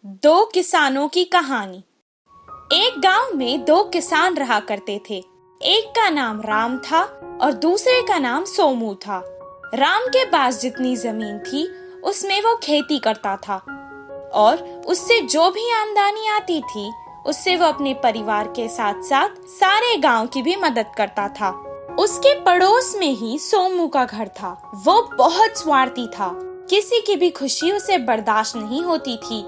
दो किसानों की कहानी। एक गांव में दो किसान रहा करते थे। एक का नाम राम था और दूसरे का नाम सोमू था। राम के पास जितनी जमीन थी उसमें वो खेती करता था और उससे जो भी आमदनी आती थी उससे वो अपने परिवार के साथ साथ सारे गांव की भी मदद करता था। उसके पड़ोस में ही सोमू का घर था। वो बहुत स्वार्थी था, किसी की भी खुशी उसे बर्दाश्त नहीं होती थी।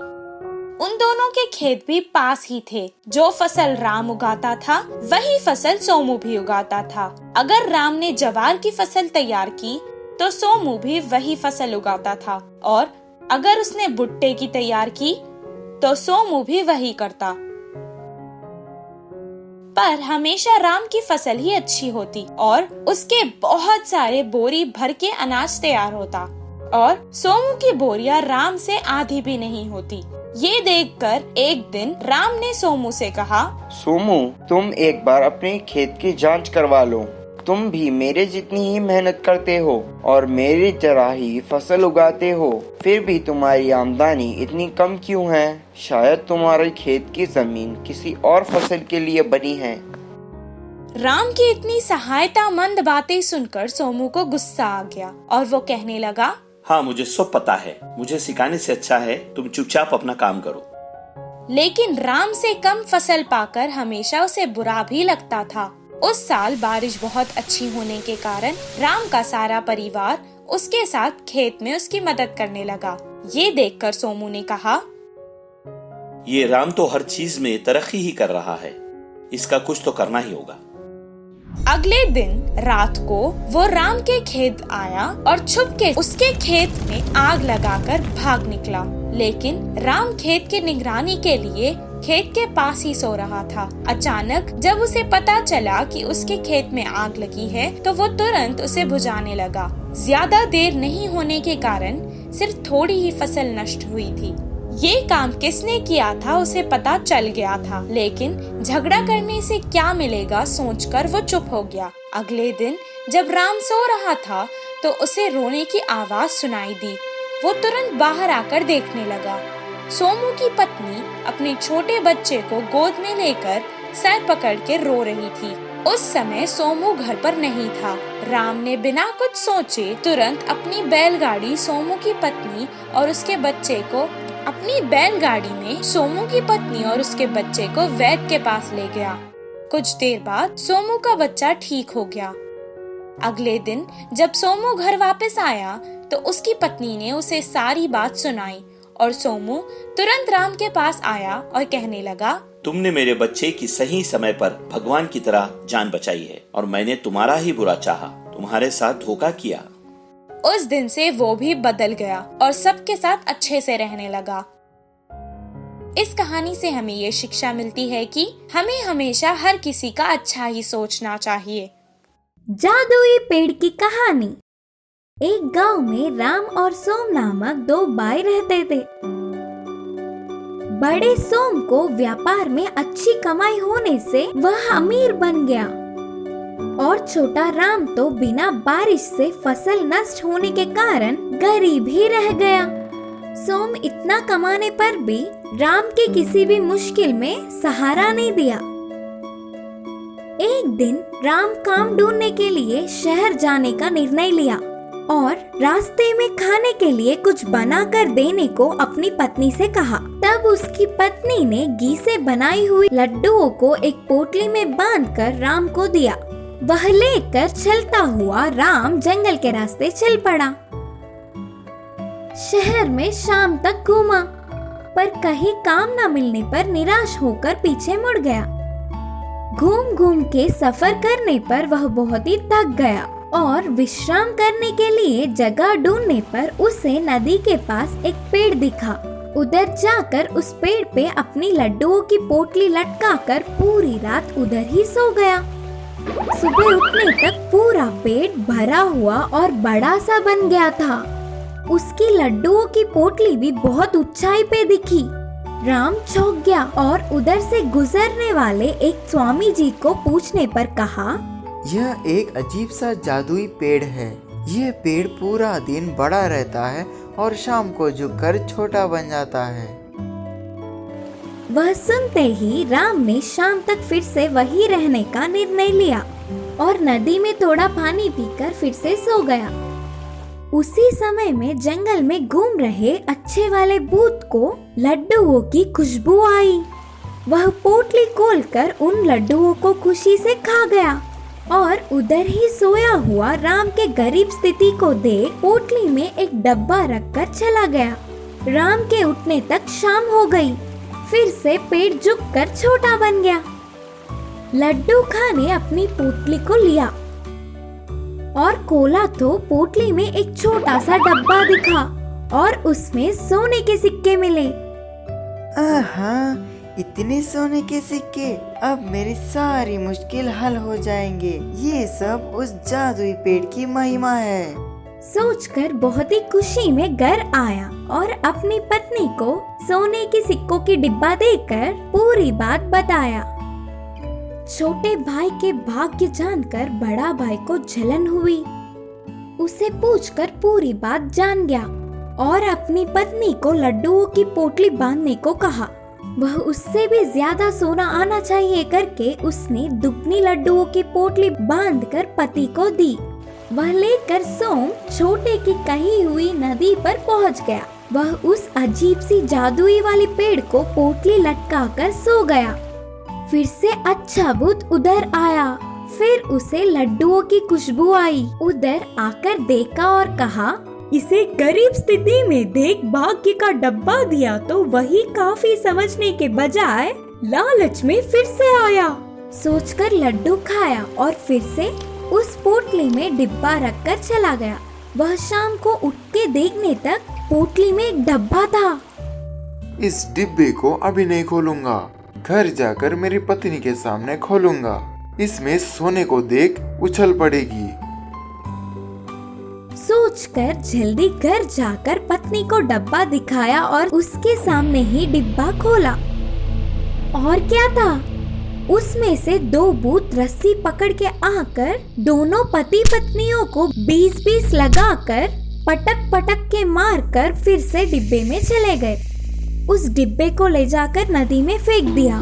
उन दोनों के खेत भी पास ही थे। जो फसल राम उगाता था वही फसल सोमू भी उगाता था। अगर राम ने ज्वार की फसल तैयार की तो सोमू भी वही फसल उगाता था और अगर उसने भुट्टे की तैयार की तो सोमू भी वही करता। पर हमेशा राम की फसल ही अच्छी होती और उसके बहुत सारे बोरी भर के अनाज तैयार होता और सोमू की बोरियां राम से आधी भी नहीं होती। ये देखकर एक दिन राम ने सोमू से कहा, सोमू, तुम एक बार अपने खेत की जांच करवा लो। तुम भी मेरे जितनी ही मेहनत करते हो और मेरी तरह ही फसल उगाते हो, फिर भी तुम्हारी आमदनी इतनी कम क्यों है? शायद तुम्हारे खेत की जमीन किसी और फसल के लिए बनी है। राम की इतनी सहायतामंद बातें सुनकर सोमू को गुस्सा आ गया और वो कहने लगा, हाँ, मुझे सब पता है। मुझे सिखाने से अच्छा है तुम चुपचाप अपना काम करो। लेकिन राम से कम फसल पाकर हमेशा उसे बुरा भी लगता था। उस साल बारिश बहुत अच्छी होने के कारण राम का सारा परिवार उसके साथ खेत में उसकी मदद करने लगा। ये देखकर सोमू ने कहा, ये राम तो हर चीज में तरक्की ही कर रहा है, इसका कुछ तो करना ही होगा। अगले दिन रात को वो राम के खेत आया और छुप के उसके खेत में आग लगाकर भाग निकला। लेकिन राम खेत की निगरानी के लिए खेत के पास ही सो रहा था। अचानक जब उसे पता चला कि उसके खेत में आग लगी है तो वो तुरंत उसे बुझाने लगा। ज्यादा देर नहीं होने के कारण सिर्फ थोड़ी ही फसल नष्ट हुई थी। ये काम किसने किया था उसे पता चल गया था, लेकिन झगड़ा करने से क्या मिलेगा सोचकर वो चुप हो गया। अगले दिन जब राम सो रहा था तो उसे रोने की आवाज सुनाई दी। वो तुरंत बाहर आकर देखने लगा। सोमू की पत्नी अपने छोटे बच्चे को गोद में लेकर सर पकड़ के रो रही थी। उस समय सोमू घर पर नहीं था। राम ने बिना कुछ सोचे तुरंत अपनी बैलगाड़ी सोमू की पत्नी और उसके बच्चे को वैद्य के पास ले गया। कुछ देर बाद सोमू का बच्चा ठीक हो गया। अगले दिन जब सोमू घर वापस आया तो उसकी पत्नी ने उसे सारी बात सुनाई और सोमू तुरंत राम के पास आया और कहने लगा, तुमने मेरे बच्चे की सही समय पर भगवान की तरह जान बचाई है और मैंने तुम्हारा ही बुरा चाहा, तुम्हारे साथ धोखा किया। उस दिन से वो भी बदल गया और सबके साथ अच्छे से रहने लगा। इस कहानी से हमें ये शिक्षा मिलती है कि हमें हमेशा हर किसी का अच्छा ही सोचना चाहिए। जादुई पेड़ की कहानी। एक गांव में राम और सोम नामक दो भाई रहते थे। बड़े सोम को व्यापार में अच्छी कमाई होने से वह अमीर बन गया और छोटा राम तो बिना बारिश से फसल नष्ट होने के कारण गरीब ही रह गया। सोम इतना कमाने पर भी राम के किसी भी मुश्किल में सहारा नहीं दिया। एक दिन राम काम ढूंढने के लिए शहर जाने का निर्णय लिया और रास्ते में खाने के लिए कुछ बना कर देने को अपनी पत्नी से कहा। तब उसकी पत्नी ने घी से बनाई हुई लड्डुओं को एक पोटली में बांधकर राम को दिया। वह लेकर चलता हुआ राम जंगल के रास्ते चल पड़ा। शहर में शाम तक घूमा पर कहीं काम न मिलने पर निराश होकर पीछे मुड़ गया। घूम घूम के सफर करने पर वह बहुत ही थक गया और विश्राम करने के लिए जगह ढूंढने पर उसे नदी के पास एक पेड़ दिखा। उधर जाकर उस पेड़ पे अपनी लड्डुओं की पोटली लटकाकर पूरी रात उधर ही सो गया। सुबह उठने तक पूरा पेट भरा हुआ और बड़ा सा बन गया था। उसकी लड्डुओं की पोटली भी बहुत ऊंचाई पे दिखी। राम चौंक गया और उधर से गुजरने वाले एक स्वामी जी को पूछने पर कहा, यह एक अजीब सा जादुई पेड़ है। यह पेड़ पूरा दिन बड़ा रहता है और शाम को झुककर छोटा बन जाता है। वह सुनते ही राम ने शाम तक फिर से वही रहने का निर्णय लिया और नदी में थोड़ा पानी पीकर फिर से सो गया। उसी समय में जंगल में घूम रहे अच्छे वाले भूत को लड्डुओं की खुशबू आई। वह पोटली खोलकर उन लड्डुओं को खुशी से खा गया और उधर ही सोया हुआ राम के गरीब स्थिति को देख पोटली में एक डब्बा रखकर चला गया। राम के उठने तक शाम हो गई। फिर से पेट झुककर छोटा बन गया। लड्डू खाने अपनी पोटली को लिया और खोला तो पोटली में एक छोटा सा डब्बा दिखा और उसमें सोने के सिक्के मिले। आहा, इतने सोने के सिक्के, अब मेरी सारी मुश्किल हल हो जाएंगे। ये सब उस जादुई पेड़ की महिमा है। सोचकर बहुत ही खुशी में घर आया और अपनी पत्नी को सोने के सिक्कों की डिब्बा देकर पूरी बात बताया। छोटे भाई के भाग्य जानकर बड़ा भाई को जलन हुई। उसे पूछकर पूरी बात जान गया और अपनी पत्नी को लड्डुओं की पोटली बांधने को कहा। वह उससे भी ज्यादा सोना आना चाहिए करके उसने दुगनी लड्डुओं की पोटली बांधकर पति को दी। वह लेकर सोम छोटे की कही हुई नदी पर पहुंच गया। वह उस अजीब सी जादुई वाली पेड़ को पोटली लटकाकर सो गया। फिर से अच्छा भूत उधर आया। फिर उसे लड्डुओं की खुशबू आई। उधर आकर देखा और कहा, इसे गरीब स्थिति में देख भाग्य का डब्बा दिया तो वही काफी समझने के बजाय लालच में फिर से आया। सोचकर लड्डू खाया और फिर से उस पोटली में डिब्बा रखकर चला गया। वह शाम को उठ के देखने तक पोटली में एक डब्बा था। इस डिब्बे को अभी नहीं खोलूंगा, घर जाकर मेरी पत्नी के सामने खोलूंगा। इसमें सोने को देख उछल पड़ेगी। सोचकर जल्दी घर जाकर पत्नी को डब्बा दिखाया और उसके सामने ही डिब्बा खोला। और क्या था, उसमें से दो भूत रस्सी पकड़ के आकर दोनों पति पत्नियों को 20-20 लगाकर पटक पटक के मारकर फिर से डिब्बे में चले गए। उस डिब्बे को ले जाकर नदी में फेंक दिया।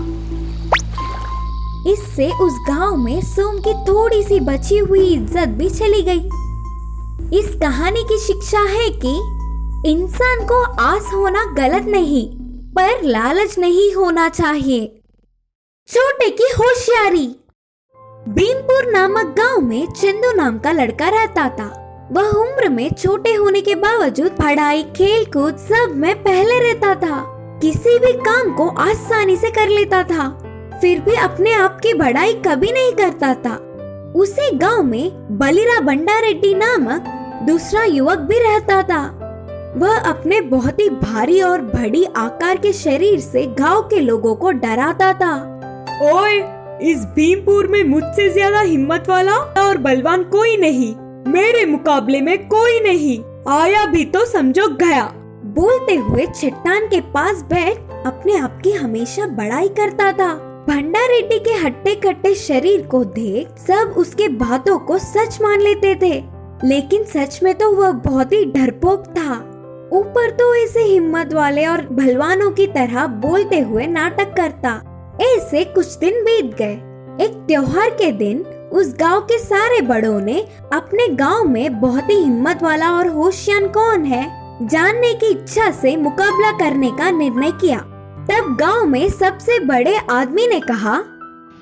इससे उस गांव में सोम की थोड़ी सी बची हुई इज्जत भी चली गई। इस कहानी की शिक्षा है कि इंसान को आस होना गलत नहीं, पर लालच नहीं होना चाहिए। छोटे की होशियारी। भीमपुर नामक गांव में चंदू नाम का लड़का रहता था। वह उम्र में छोटे होने के बावजूद पढ़ाई, खेल कूद सब में पहले रहता था। किसी भी काम को आसानी से कर लेता था, फिर भी अपने आप की बड़ाई कभी नहीं करता था। उसी गांव में बलिरा बंडारेड्डी नामक दूसरा युवक भी रहता था। वह अपने बहुत ही भारी और बड़ी आकार के शरीर से गांव के लोगों को डराता था। ओए, इस भीमपुर में मुझसे ज्यादा हिम्मत वाला और बलवान कोई नहीं। मेरे मुकाबले में कोई नहीं, आया भी तो समझो गया। बोलते हुए चट्टान के पास बैठ अपने आप की हमेशा बड़ाई करता था। भंडारेड्डी के हट्टे कट्टे शरीर को देख सब उसके बातों को सच मान लेते थे, लेकिन सच में तो वह बहुत ही डरपोक था। ऊपर तो ऐसे हिम्मत वाले और भलवानों की तरह बोलते हुए नाटक करता। ऐसे कुछ दिन बीत गए। एक त्योहार के दिन उस गांव के सारे बड़ों ने अपने गांव में बहुत ही हिम्मत वाला और होशियार कौन है जानने की इच्छा से मुकाबला करने का निर्णय किया। तब गांव में सबसे बड़े आदमी ने कहा,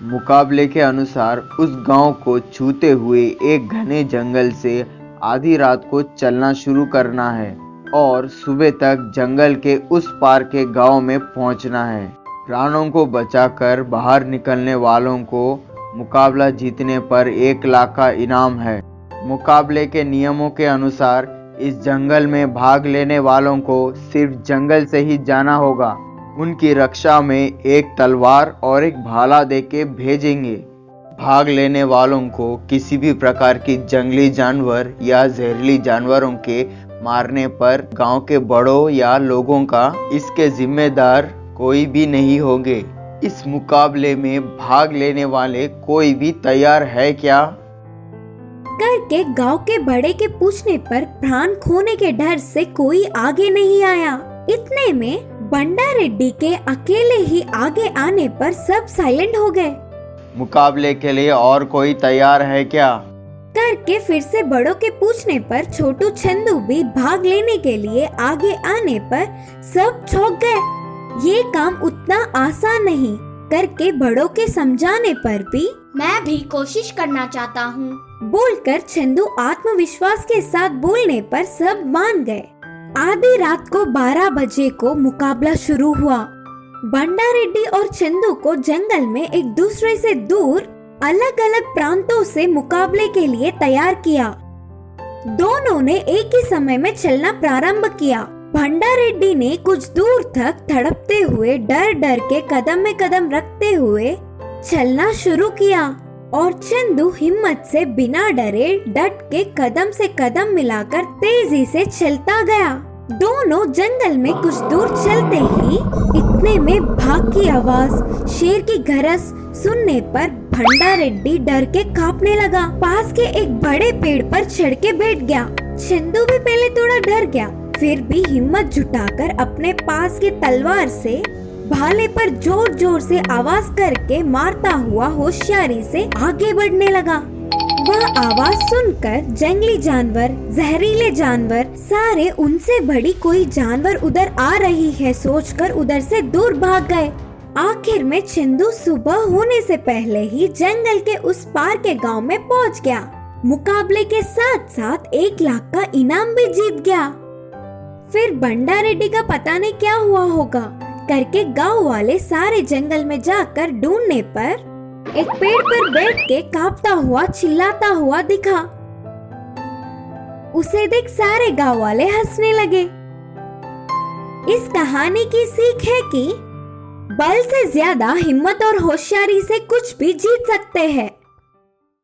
मुकाबले के अनुसार उस गांव को छूते हुए एक घने जंगल से आधी रात को चलना शुरू करना है और सुबह तक जंगल के उस पार के गांव में पहुंचना है। प्राणों को बचाकर बाहर निकलने वालों को मुकाबला जीतने पर 1 लाख का इनाम है। मुकाबले के नियमों के अनुसार इस जंगल में भाग लेने वालों को सिर्फ जंगल से ही जाना होगा। उनकी रक्षा में एक तलवार और एक भाला देके भेजेंगे। भाग लेने वालों को किसी भी प्रकार की जंगली जानवर या जहरीली जानवरों के मारने पर गांव के बड़ों या लोगों का इसके जिम्मेदार कोई भी नहीं होंगे। इस मुकाबले में भाग लेने वाले कोई भी तैयार है क्या? करके गांव के बड़े के पूछने पर प्राण खोने के डर से कोई आगे नहीं आया। इतने में बंडा रेड्डी के अकेले ही आगे आने पर सब साइलेंट हो गए। मुकाबले के लिए और कोई तैयार है क्या? करके फिर से बड़ों के पूछने पर छोटू चंदू भी भाग लेने के लिए आगे आने पर सब चौंक गए। ये काम उतना आसान नहीं करके बड़ों के समझाने पर भी मैं भी कोशिश करना चाहता हूँ, बोलकर चंदू आत्मविश्वास के साथ बोलने पर सब मान गए। आधी रात को 12 बजे को मुकाबला शुरू हुआ। बंडा रेड्डी और चंदू को जंगल में एक दूसरे से दूर अलग अलग प्रांतों से मुकाबले के लिए तैयार किया। दोनों ने एक ही समय में चलना प्रारंभ किया। बंडा रेड्डी ने कुछ दूर तक तड़पते हुए डर डर के कदम में कदम रखते हुए चलना शुरू किया और चंदू हिम्मत से बिना डरे डट के कदम से कदम मिलाकर तेजी से चलता गया। दोनों जंगल में कुछ दूर चलते ही इतने में भाग की आवाज, शेर की गरज सुनने पर बंडा रेड्डी डर के कांपने लगा। पास के एक बड़े पेड़ पर चढ़ के बैठ गया। चंदू भी पहले थोड़ा डर गया, फिर भी हिम्मत जुटाकर अपने पास के तलवार से भाले पर जोर जोर से आवाज करके मारता हुआ होशियारी से आगे बढ़ने लगा। वह आवाज सुनकर जंगली जानवर, जहरीले जानवर सारे उनसे बड़ी कोई जानवर उधर आ रही है सोचकर उधर से दूर भाग गए। आखिर में चंदू सुबह होने से पहले ही जंगल के उस पार के गांव में पहुंच गया। मुकाबले के साथ साथ 1 लाख का इनाम भी जीत गया। फिर बंडा रेड्डी का पता नहीं क्या हुआ होगा करके गांव वाले सारे जंगल में जाकर ढूंढने पर एक पेड़ पर बैठ के कांपता हुआ चिल्लाता हुआ दिखा। उसे देख सारे गांव वाले हंसने लगे। इस कहानी की सीख है कि बल से ज्यादा हिम्मत और होशियारी से कुछ भी जीत सकते हैं।